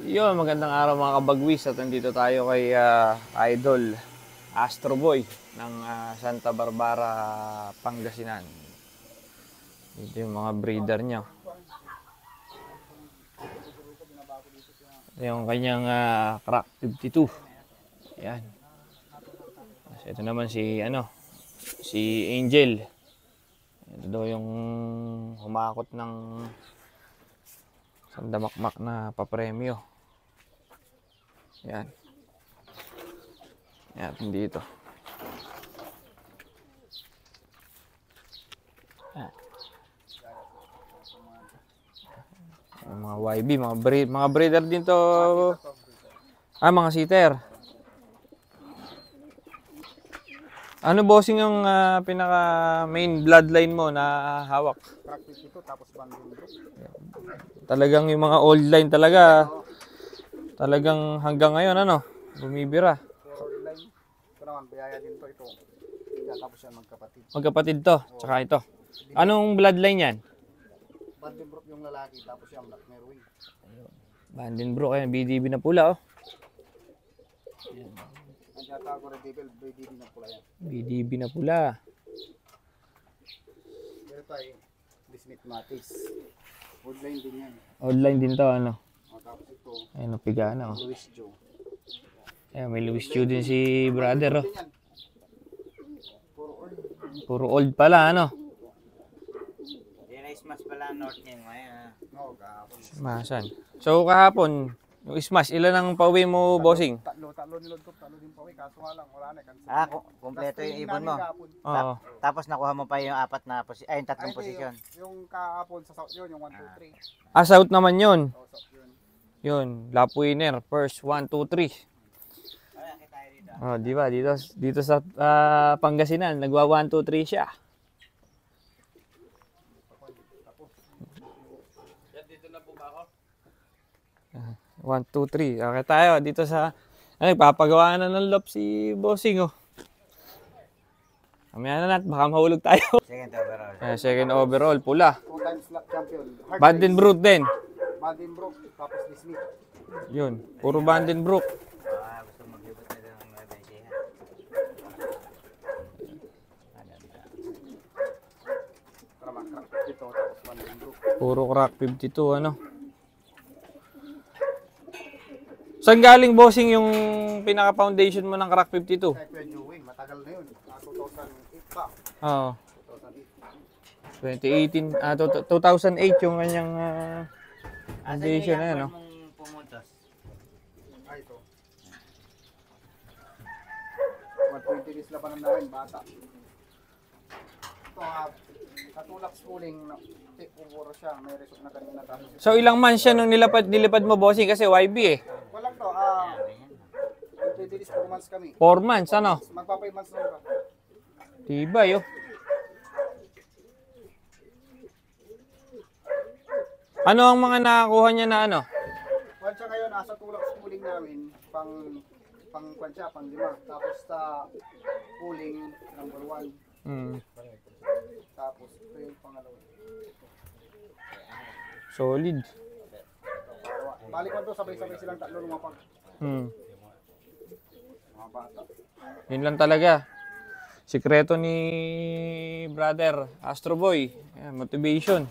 Yun, magandang araw mga kabagwis at nandito tayo kay Idol Astro Boy ng Santa Barbara, Pangasinan. Dito yung mga breeder niya. Ito yung kanyang Crack 52. Ayan. Ito naman si Angel. Ito daw yung humakot ng sandamakmak na papremyo. Yan. Yan, dito. Yan. Mga YB, mga breeder din to. Mga seater. Ano bossing yung pinaka main bloodline mo na hawak? Crack 52 tapos Banding Brook. Talagang yung mga old line talaga. Talagang hanggang ngayon bumibira. Old line. Ito naman, biyaya din to ito. Tapos yan magkapatid. Magkapatid to, tsaka ito. Anong bloodline yan? Banding Brook yung lalaki, tapos yung Black Merwin. Banding Brook, ayan, BDB na pula Ang tatago rin Devil, BDB na pula yan. BDB na pula. Ito ay Bismith Matis. Old line din yan. Old line din to, Tapos ito, Ayun, piga na, Louis Joe. Ayan, may Louis Joe din si brother, Puro old pala, Yan ay smash pala north niya ngayon. No, kahapon. Masan. So, kahapon, yung smash, ilan ang pauwi mo, bossing? Tatlo nilod ko, talo din pa. Kaso nga lang, wala na. Kumpleto yung ibon mo. Oo. Tapos nakuha mo pa yung yung tatlong posisyon. Yung kahapon sa South yun, yung 1, 2, 3. South naman yun. South yun. Yun, lap winner, first 1, 2, 3. Oh, di ba? Dito sa Pangasinan, nagwa 1, 2, 3 siya. Dito na po ba ako? 1, 2, 3. Okay tayo dito sa papagawa na ng lop si Bossing, Mamaya na natin, baka mahulog tayo. Second overall. Second overall, pula. 2 times champion. Banding Brook din. Banding Brook, tapos Bismith. Yun, puro Banding Brook. Gusto maglibot na ng Nueva Ecija. Tama, Crack 52, tapos Banding Brook. Puro Crack 52, Saan galing, Bossing, yung pinaka-foundation mo ng Crack 52? Kaya Kuya Joey, matagal na yun. 2008 pa. Oo. 2008. 2008 yung kanyang foundation na yan, mong pumuntos? Ay, ito. 120 days na pa namin, bata. Ito katulak schooling, puro siya, may resort na kanina tayo. So, ilang months siya nung nilipad mo, Bossing, kasi YB Walang to, 120 days, 4 months kami. 4 months, Magpa 5 months na ba? Tibay, Ano ang mga nakakuha niya na Kwan siya ngayon, nasa tulak schooling namin, pang kwan siya, pang 5. Tapos sa schooling, number 1. Tapos ito yung pangalawa. Solid. Balik ko to, sabay-sabay silang tatlo lumapag. Mga bata. Yun lang talaga. Sikreto ni brother Astro Boy. Ayan, motivation.